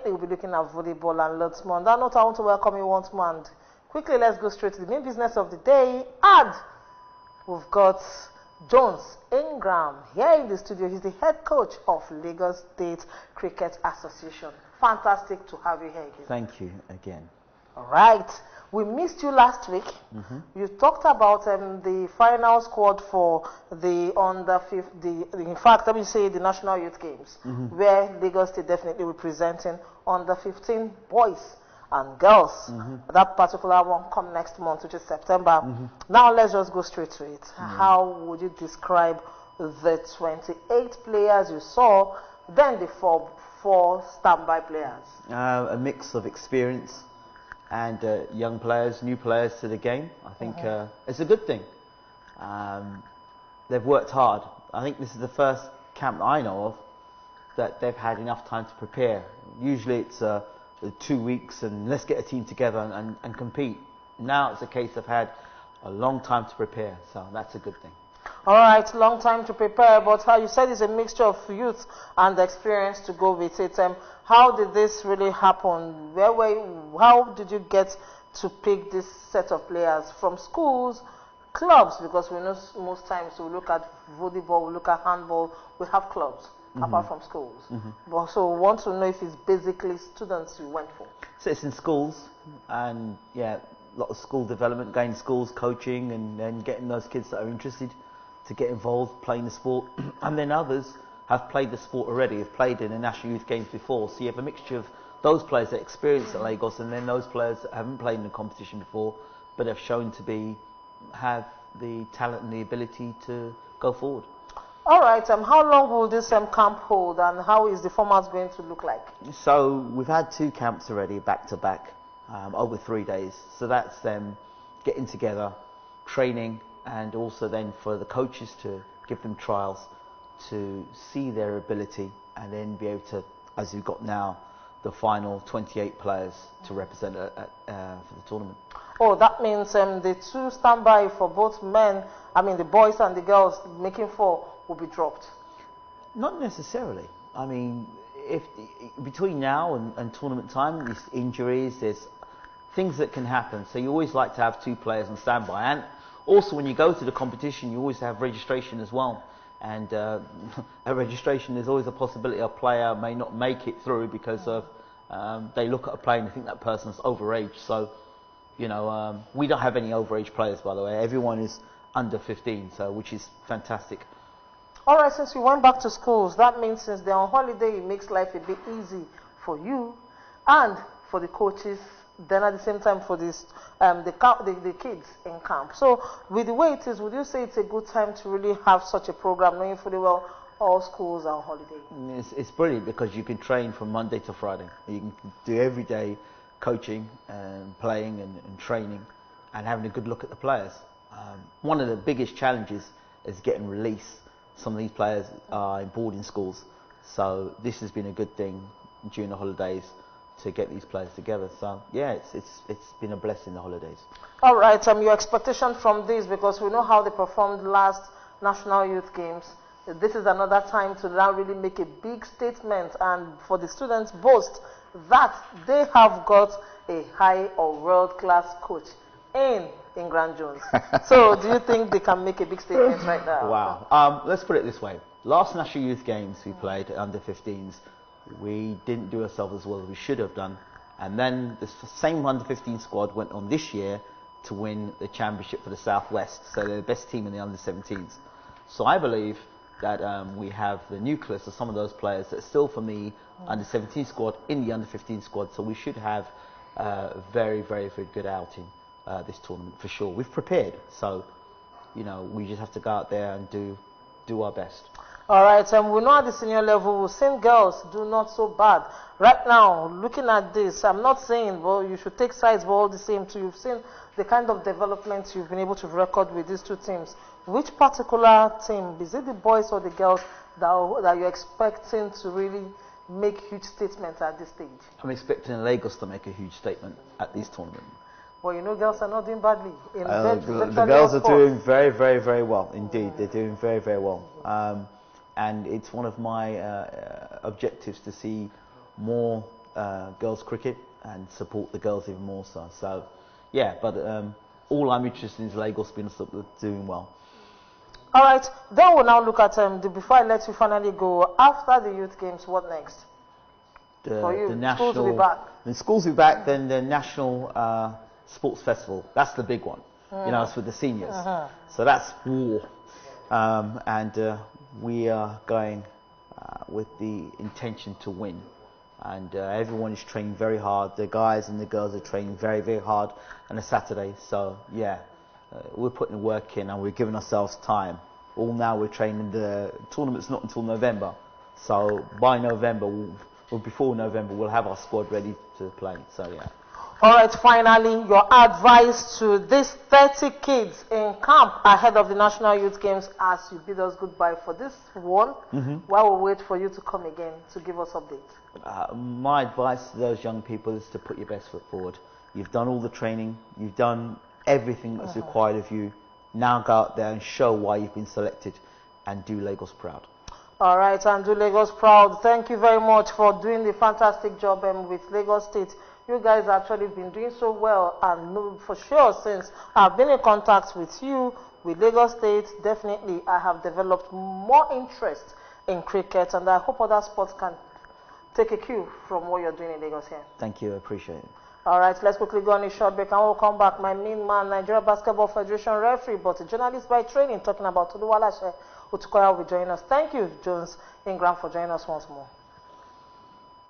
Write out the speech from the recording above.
definitely will be looking at volleyball and lots more. On that note, I want to welcome you once more. And quickly, let's go straight to the main business of the day. And we've got Jones Ingram here in the studio. He's the head coach of Lagos State Cricket Association. Fantastic to have you here again. Thank you again. All right. We missed you last week. You talked about the final squad for the in fact, let me say the National Youth Games, where Lagos State definitely representing under 15 boys and girls. That particular one come next month, which is September. Now let's just go straight to it. How would you describe the 28 players you saw, then the four standby players? A mix of experience and young players, new players to the game. I think it's a good thing. They've worked hard. I think this is the first camp that I know of that they've had enough time to prepare. Usually it's 2 weeks and let's get a team together and compete. Now it's a case of had a long time to prepare, so that's a good thing. All right, long time to prepare, but how you said it's a mixture of youth and experience to go with it. How did this really happen? How did you get to pick this set of players? From schools, clubs, because we know most times we look at volleyball, we look at handball, we have clubs apart from schools. But so we want to know if it's basically students you went for. So it's in schools, and yeah, a lot of school development, going to schools, coaching, and then getting those kids that are interested to get involved, playing the sport. And then others have played the sport already, have played in the National Youth Games before. So you have a mixture of those players that experienced at Lagos, and then those players that haven't played in the competition before, but have shown to have the talent and the ability to go forward. All right, how long will this camp hold, and how is the format going to look like? So we've had 2 camps already, back to back, over 3 days. So that's them getting together, training, and also then for the coaches to give them trials to see their ability, and then be able to, as we've got now, the final 28 players to represent for the tournament. Oh, that means the 2 standby for both men, the boys and the girls, making 4 will be dropped? Not necessarily. I mean, if between now and tournament time, there's injuries, there's things that can happen. So you always like to have 2 players on standby. And also, when you go to the competition, you always have registration as well. And at registration, there's always a possibility a player may not make it through because of they look at a player and think that person's overage. So, you know, we don't have any overage players, by the way. Everyone is under 15, so which is fantastic. All right, since you went back to schools, that means since they're on holiday, it makes life a bit easy for you and for the coaches. Then at the same time for this, the kids in camp. So with the way it is, would you say it's a good time to really have such a program, knowing fully well all schools are on holiday? It's brilliant because you can train from Monday to Friday. You can do every day coaching and playing and training and having a good look at the players. One of the biggest challenges is getting release. Some of these players are in boarding schools, so this has been a good thing during the holidays to get these players together. So yeah, it's been a blessing, the holidays. All right, your expectation from this, because we know how they performed last National Youth Games. This is another time to now really make a big statement and for the students boast that they have got a high or world-class coach in Ingram Jones. So do you think they can make a big statement right now? Wow. Let's put it this way. Last National Youth Games we played under 15s. We didn't do ourselves as well as we should have done. And then the same under 15 squad went on this year to win the championship for the Southwest. So they're the best team in the under 17s. So I believe that we have the nucleus of some of those players that are still from the under 17 squad in the under 15 squad. So we should have a very, very, very good outing this tournament for sure. We've prepared. So, you know, we just have to go out there and do our best. All right, we know at the senior level, we've seen girls do not so bad. Right now, looking at this, I'm not saying, well, you should take sides, but all the same, too. You've seen the kind of development you've been able to record with these 2 teams. Which particular team, is it the boys or the girls that you're expecting to really make huge statements at this stage? I'm expecting Lagos to make a huge statement at this tournament. Well, you know, girls are not doing badly. The girls are doing very, very, very well. Indeed, they're doing very, very well. And it's one of my objectives to see more girls cricket and support the girls even more so. So, yeah, but all I'm interested in is Lagos being doing well. All right, then we'll now look at before I let you finally go, after the youth games, what next? For you, schools will be back. The schools will be back, then the National Sports Festival. That's the big one. You know, it's with the seniors. So that's war. And we are going with the intention to win. And everyone is training very hard. The guys and the girls are training very, very hard on a Saturday. So, yeah, we're putting the work in and we're giving ourselves time. All now we're training. The tournament's not until November. So by November, or before November, we'll have our squad ready to play. So, yeah. All right, finally, your advice to these 30 kids in camp ahead of the National Youth Games as you bid us goodbye for this one, while we wait for you to come again to give us updates. My advice to those young people is to put your best foot forward. You've done all the training, you've done everything that's required of you. Now go out there and show why you've been selected and do Lagos proud. All right, and do Lagos proud. Thank you very much for doing the fantastic job with Lagos State. You guys actually been doing so well, and for sure, since I've been in contact with you, with Lagos State, definitely I have developed more interest in cricket, and I hope other sports can take a cue from what you're doing in Lagos here. Thank you, I appreciate it. All right, let's quickly go on a short break and we'll come back. My main man, Nigeria Basketball Federation referee, but a journalist by training, talking about Toluwalashe Utukoya will join us. Thank you, Jones Ingram, for joining us once more.